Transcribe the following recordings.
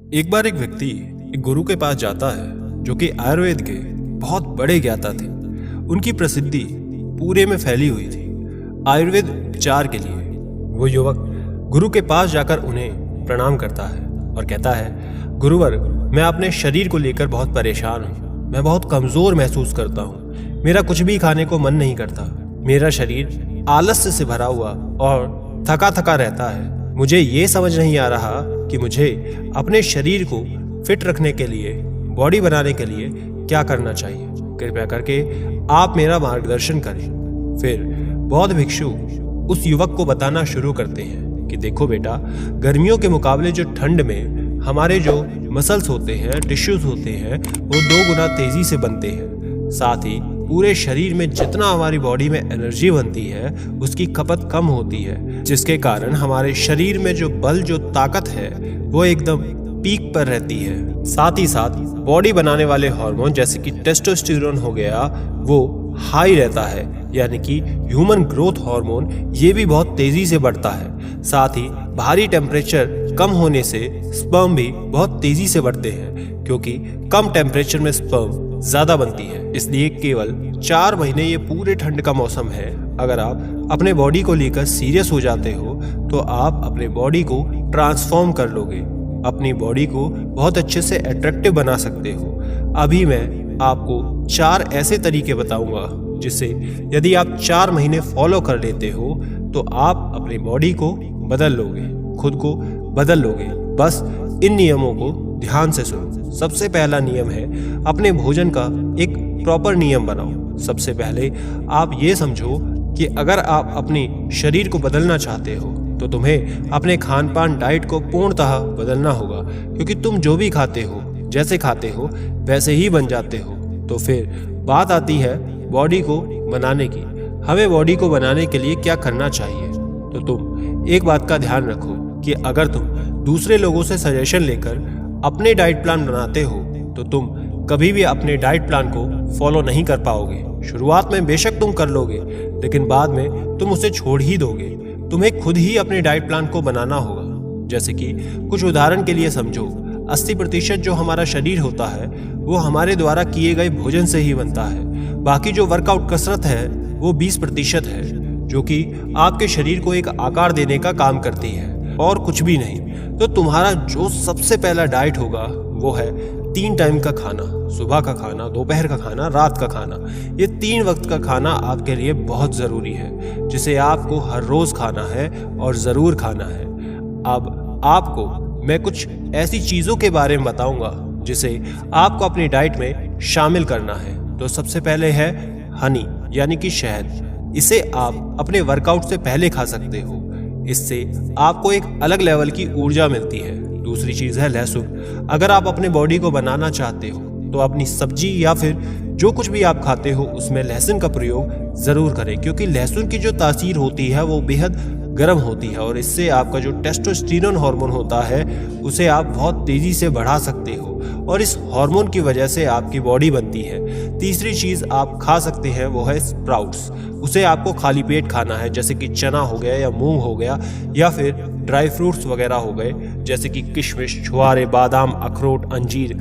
एक बार एक व्यक्ति एक गुरु के पास जाता है जो कि आयुर्वेद के बहुत बड़े ज्ञाता थे। उनकी प्रसिद्धि पूरे में फैली हुई थी आयुर्वेद उपचार के लिए। वो युवक गुरु के पास जाकर उन्हें प्रणाम करता है और कहता है, गुरुवर, मैं अपने शरीर को लेकर बहुत परेशान हूँ। मैं बहुत कमजोर महसूस करता हूँ। मेरा कुछ भी खाने को मन नहीं करता। मेरा शरीर आलस्य से भरा हुआ और थका थका रहता है। मुझे ये समझ नहीं आ रहा कि मुझे अपने शरीर को फिट रखने के लिए, बॉडी बनाने के लिए क्या करना चाहिए। कृपया करके आप मेरा मार्गदर्शन करें। फिर बौद्ध भिक्षु उस युवक को बताना शुरू करते हैं कि देखो बेटा, गर्मियों के मुकाबले जो ठंड में हमारे जो मसल्स होते हैं, टिश्यूज होते हैं, वो 2 गुना तेजी से बनते हैं। साथ ही पूरे शरीर में जितना हमारी बॉडी में एनर्जी बनती है उसकी खपत कम होती है, जिसके कारण हमारे शरीर में जो बल, जो ताकत है वो एकदम पीक पर रहती है। साथ ही साथ बॉडी बनाने वाले हार्मोन जैसे कि टेस्टोस्टेरोन हो गया, वो हाई रहता है, यानी कि ह्यूमन ग्रोथ हार्मोन ये भी बहुत तेजी से बढ़ता है। साथ ही भारी टेम्परेचर कम होने से स्पर्म भी बहुत तेजी से बढ़ते हैं, क्योंकि कम टेम्परेचर में स्पर्म ज्यादा बनती है। इसलिए केवल 4 महीने ये पूरे ठंड का मौसम है। अगर आप अपने बॉडी को लेकर सीरियस हो जाते हो तो आप अपने बॉडी को ट्रांसफॉर्म कर लोगे, अपनी बॉडी को बहुत अच्छे से अट्रैक्टिव बना सकते हो। अभी मैं आपको 4 ऐसे तरीके बताऊंगा जिससे यदि आप 4 महीने फॉलो कर लेते हो तो आप अपनी बॉडी को बदल लोगे, खुद को बदल लोगे। बस इन नियमों को ध्यान से सुनो। सबसे पहला नियम है, अपने भोजन का एक प्रॉपर नियम बनाओ। सबसे पहले आप ये समझो कि अगर आप अपने शरीर को बदलना चाहते हो तो तुम्हें अपने खान पान, डाइट को पूर्णतः बदलना होगा, क्योंकि तुम जो भी खाते हो, जैसे खाते हो वैसे ही बन जाते हो। तो फिर बात आती है बॉडी को बनाने की। हमें बॉडी को बनाने के लिए क्या करना चाहिए? तो तुम एक बात का ध्यान रखो कि अगर तुम दूसरे लोगों से सजेशन लेकर अपने डाइट प्लान बनाते हो तो तुम कभी भी अपने डाइट प्लान को फॉलो नहीं कर पाओगे। शुरुआत में बेशक तुम कर लोगे, लेकिन बाद में तुम उसे छोड़ ही दोगे। तुम्हें खुद ही अपने डाइट प्लान को बनाना होगा। जैसे कि कुछ उदाहरण के लिए समझो, 80% जो हमारा शरीर होता है वो हमारे द्वारा किए गए भोजन से ही बनता है। बाकी जो वर्कआउट कसरत है वो 20% है, जो कि आपके शरीर को एक आकार देने का काम करती है और कुछ भी नहीं। तो तुम्हारा जो सबसे पहला डाइट होगा वो है 3 टाइम का खाना, सुबह का खाना, दोपहर का खाना, रात का खाना। ये 3 वक्त का खाना आपके लिए बहुत ज़रूरी है, जिसे आपको हर रोज़ खाना है और ज़रूर खाना है। अब आपको मैं कुछ ऐसी चीज़ों के बारे में बताऊंगा जिसे आपको अपनी डाइट में शामिल करना है। तो सबसे पहले है हनी, यानी कि शहद। इसे आप अपने वर्कआउट से पहले खा सकते हो। इससे आपको एक अलग लेवल की ऊर्जा मिलती है। दूसरी चीज है लहसुन। अगर आप अपने बॉडी को बनाना चाहते हो तो अपनी सब्जी या फिर जो कुछ भी आप खाते हो उसमें लहसुन का प्रयोग जरूर करें, क्योंकि लहसुन की जो तासीर होती है वो बेहद गर्म होती है और इससे आपका जो टेस्टोस्टेरोन हार्मोन होता है उसे आप बहुत तेजी से बढ़ा सकते हो और इस हार्मोन की वजह से आपकी बॉडी बनती है। तीसरी चीज आप खा सकते हैं वो है स्प्राउट्स। उसे आपको खाली पेट खाना है, जैसे कि चना हो गया या मूंग हो गया या फिर ड्राई फ्रूट्स वगैरह हो गए, जैसे कि किशमिश, छुहारे, बादाम, अखरोट, अंजीर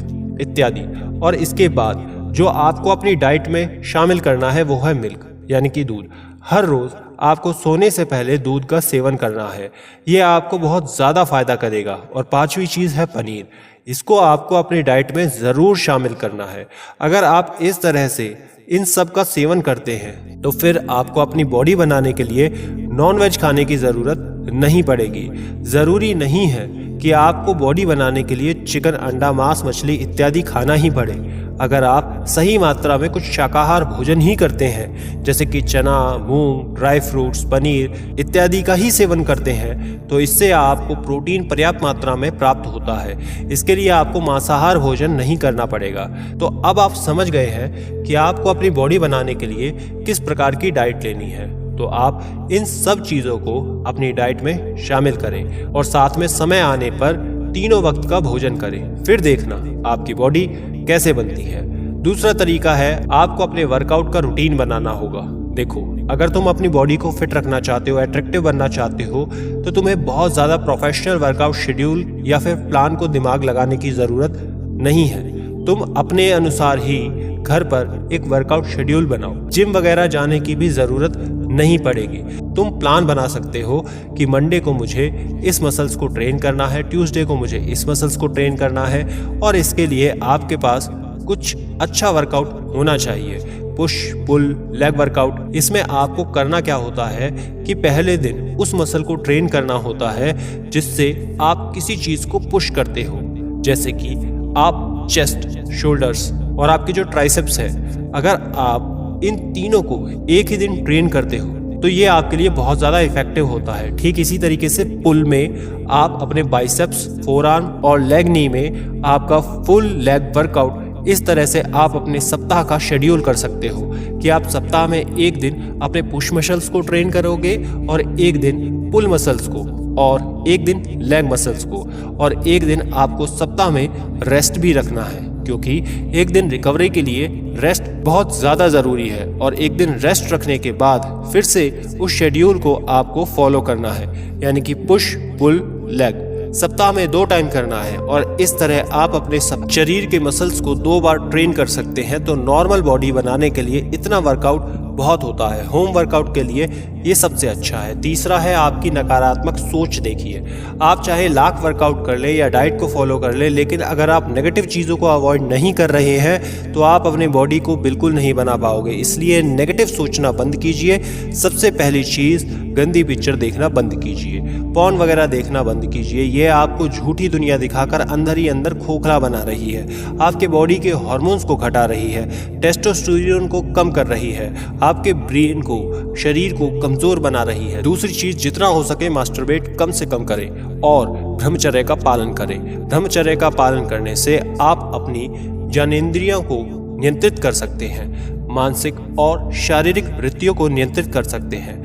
इत्यादि। और इसके बाद जो आपको अपनी डाइट में शामिल करना है वो है मिल्क, यानी कि दूध। हर रोज आपको सोने से पहले दूध का सेवन करना है। ये आपको बहुत ज़्यादा फायदा करेगा। और 5वीं चीज़ है पनीर। इसको आपको अपनी डाइट में ज़रूर शामिल करना है। अगर आप इस तरह से इन सब का सेवन करते हैं तो फिर आपको अपनी बॉडी बनाने के लिए नॉनवेज खाने की ज़रूरत नहीं पड़ेगी। ज़रूरी नहीं है कि आपको बॉडी बनाने के लिए चिकन, अंडा, मांस, मछली इत्यादि खाना ही पड़े। अगर आप सही मात्रा में कुछ शाकाहार भोजन ही करते हैं, जैसे कि चना, मूंग, ड्राई फ्रूट्स, पनीर इत्यादि का ही सेवन करते हैं, तो इससे आपको प्रोटीन पर्याप्त मात्रा में प्राप्त होता है। इसके लिए आपको मांसाहार भोजन नहीं करना पड़ेगा। तो अब आप समझ गए हैं कि आपको अपनी बॉडी बनाने के लिए किस प्रकार की डाइट लेनी है। तो आप इन सब चीज़ों को अपनी डाइट में शामिल करें और साथ में समय आने पर 3 वक्त का भोजन करें। फिर देखना आपकी बॉडी कैसे बनती है। दूसरा तरीका है, आपको अपने वर्कआउट का रूटीन बनाना होगा। देखो, अगर तुम अपनी बॉडी को फिट रखना चाहते हो, अट्रैक्टिव बनना चाहते हो, तो तुम्हें बहुत ज़्यादा प्रोफेशनल वर्कआउट शेड्यूल या फिर प्लान को दिमाग लगाने की ज़रूरत नहीं है। तुम अपने अनुसार ही घर पर एक वर्कआउट शेड्यूल बनाओ। जिम वगैरह जाने की भी ज़रूरत नहीं पड़ेगी। तुम प्लान बना सकते हो कि मंडे को मुझे इस मसल्स को ट्रेन करना है, ट्यूसडे को मुझे इस मसल्स को ट्रेन करना है, और इसके लिए आपके पास कुछ अच्छा वर्कआउट होना चाहिए। पुश पुल लेग वर्कआउट, इसमें आपको करना क्या होता है कि पहले दिन उस मसल को ट्रेन करना होता है जिससे आप किसी चीज़ को पुश करते हो, जैसे कि आप चेस्ट, शोल्डर्स और आपके जो ट्राइसेप्स है। अगर आप इन तीनों को एक ही दिन ट्रेन करते हो तो ये आपके लिए बहुत ज़्यादा इफेक्टिव होता है। ठीक इसी तरीके से पुल में आप अपने बाइसेप्स, फोरआर्म और लेग नी में आपका फुल लेग वर्कआउट, इस तरह से आप अपने सप्ताह का शेड्यूल कर सकते हो कि आप सप्ताह में एक दिन अपने पुश मसल्स को ट्रेन करोगे और एक दिन पुल मसल्स को और एक दिन लेग मसल्स को, और एक दिन आपको सप्ताह में रेस्ट भी रखना है, क्योंकि एक दिन रिकवरी के लिए रेस्ट बहुत ज़्यादा ज़रूरी है। और एक दिन रेस्ट रखने के बाद फिर से उस शेड्यूल को आपको फॉलो करना है, यानी कि पुश पुल लेग सप्ताह में 2 टाइम करना है। और इस तरह आप अपने शरीर के मसल्स को 2 बार ट्रेन कर सकते हैं। तो नॉर्मल बॉडी बनाने के लिए इतना वर्कआउट बहुत होता है। होम वर्कआउट के लिए ये सबसे अच्छा है। तीसरा है आपकी नकारात्मक सोच। देखिए, आप चाहे लाख वर्कआउट कर ले या डाइट को फॉलो कर ले, लेकिन अगर आप नेगेटिव चीज़ों को अवॉइड नहीं कर रहे हैं तो आप अपने बॉडी को बिल्कुल नहीं बना पाओगे। इसलिए नेगेटिव सोचना बंद कीजिए। सबसे पहली चीज़, गंदी पिक्चर देखना बंद कीजिए, पॉर्न वगैरह देखना बंद कीजिए। ये आपको झूठी दुनिया दिखाकर अंदर ही अंदर खोखला बना रही है, आपके बॉडी के हार्मोन्स को घटा रही है, टेस्टोस्टेरोन को कम कर रही है, आपके ब्रेन को, शरीर को कमजोर बना रही है। दूसरी चीज, जितना हो सके मास्टरबेट कम से कम करें और ब्रह्मचर्य का पालन करें। ब्रह्मचर्य का पालन करने से आप अपनी ज्ञानेंद्रियों को नियंत्रित कर सकते हैं, मानसिक और शारीरिक वृत्तियों को नियंत्रित कर सकते हैं।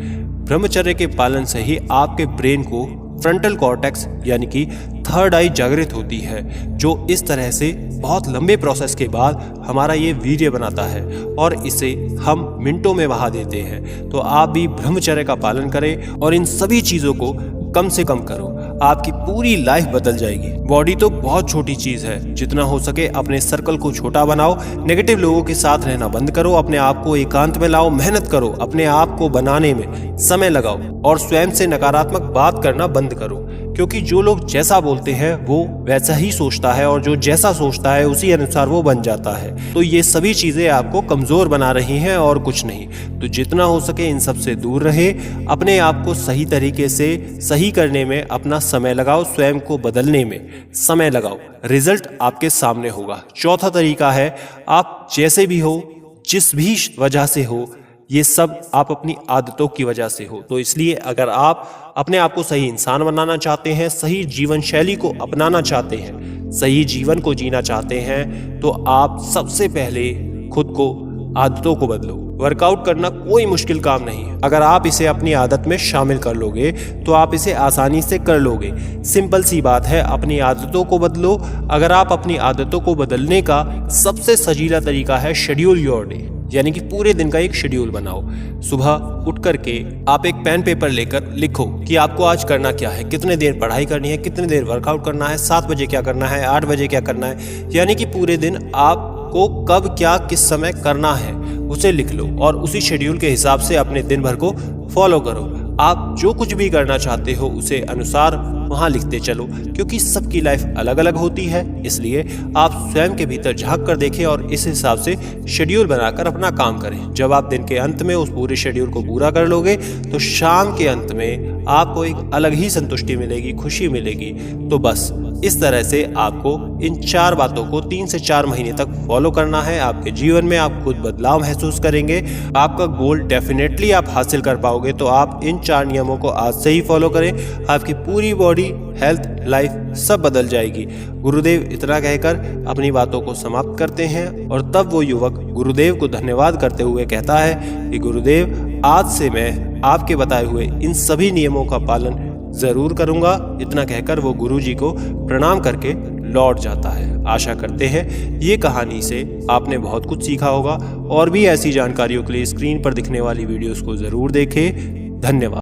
ब्रह्मचर्य के पालन से ही आपके ब्रेन को फ्रंटल कॉर्टेक्स यानी कि थर्ड आई जागृत होती है, जो इस तरह से बहुत लंबे प्रोसेस के बाद हमारा ये वीर्य बनाता है और इसे हम मिनटों में बहा देते हैं। तो आप भी ब्रह्मचर्य का पालन करें और इन सभी चीज़ों को कम से कम करो, आपकी पूरी लाइफ बदल जाएगी। बॉडी तो बहुत छोटी चीज़ है, जितना हो सके अपने सर्कल को छोटा बनाओ, नेगेटिव लोगों के साथ रहना बंद करो, अपने आप को एकांत में लाओ, मेहनत करो, अपने आप को बनाने में समय लगाओ और स्वयं से नकारात्मक बात करना बंद करो, क्योंकि जो लोग जैसा बोलते हैं वो वैसा ही सोचता है और जो जैसा सोचता है उसी अनुसार वो बन जाता है। तो ये सभी चीज़ें आपको कमज़ोर बना रही हैं और कुछ नहीं। तो जितना हो सके इन सब से दूर रहे, अपने आप को सही तरीके से सही करने में अपना समय लगाओ, स्वयं को बदलने में समय लगाओ, रिजल्ट आपके सामने होगा। चौथा तरीका है, आप जैसे भी हो, जिस भी वजह से हो, ये सब आप अपनी आदतों की वजह से हो। तो इसलिए अगर आप अपने आप को सही इंसान बनाना चाहते हैं, सही जीवन शैली को अपनाना चाहते हैं, सही जीवन को जीना चाहते हैं, तो आप सबसे पहले खुद को, आदतों को बदलो। वर्कआउट करना कोई मुश्किल काम नहीं है। अगर आप इसे अपनी आदत में शामिल कर लोगे तो आप इसे आसानी से कर लोगे। सिंपल सी बात है, अपनी आदतों को बदलो। अगर आप अपनी आदतों को बदलने का सबसे सजीला तरीका है शेड्यूल योर डे, यानी कि पूरे दिन का एक शेड्यूल बनाओ। सुबह उठ करके आप एक पेन पेपर लेकर लिखो कि आपको आज करना क्या है, कितने देर पढ़ाई करनी है, कितने देर वर्कआउट करना है, 7 बजे क्या करना है, 8 बजे क्या करना है, यानी कि पूरे दिन आपको कब क्या किस समय करना है उसे लिख लो और उसी शेड्यूल के हिसाब से अपने दिन भर को फॉलो करो। आप जो कुछ भी करना चाहते हो उसे अनुसार वहाँ लिखते चलो, क्योंकि सबकी लाइफ अलग अलग होती है। इसलिए आप स्वयं के भीतर झांक कर देखें और इस हिसाब से शेड्यूल बनाकर अपना काम करें। जब आप दिन के अंत में उस पूरे शेड्यूल को पूरा कर लोगे तो शाम के अंत में आपको एक अलग ही संतुष्टि मिलेगी, खुशी मिलेगी। तो बस इस तरह से आपको इन 4 बातों को 3 से 4 महीने तक फॉलो करना है। आपके जीवन में आप खुद बदलाव महसूस करेंगे, आपका गोल डेफिनेटली आप हासिल कर पाओगे। तो आप इन 4 नियमों को आज से ही फॉलो करें, आपकी पूरी बॉडी, हेल्थ, लाइफ सब बदल जाएगी। गुरुदेव इतना कहकर अपनी बातों को समाप्त करते हैं और तब वो युवक गुरुदेव को धन्यवाद करते हुए कहता है कि गुरुदेव, आज से मैं आपके बताए हुए इन सभी नियमों का पालन जरूर करूंगा। इतना कहकर वो गुरुजी को प्रणाम करके लौट जाता है। आशा करते हैं ये कहानी से आपने बहुत कुछ सीखा होगा। और भी ऐसी जानकारियों के लिए स्क्रीन पर दिखने वाली वीडियोस को ज़रूर देखें। धन्यवाद।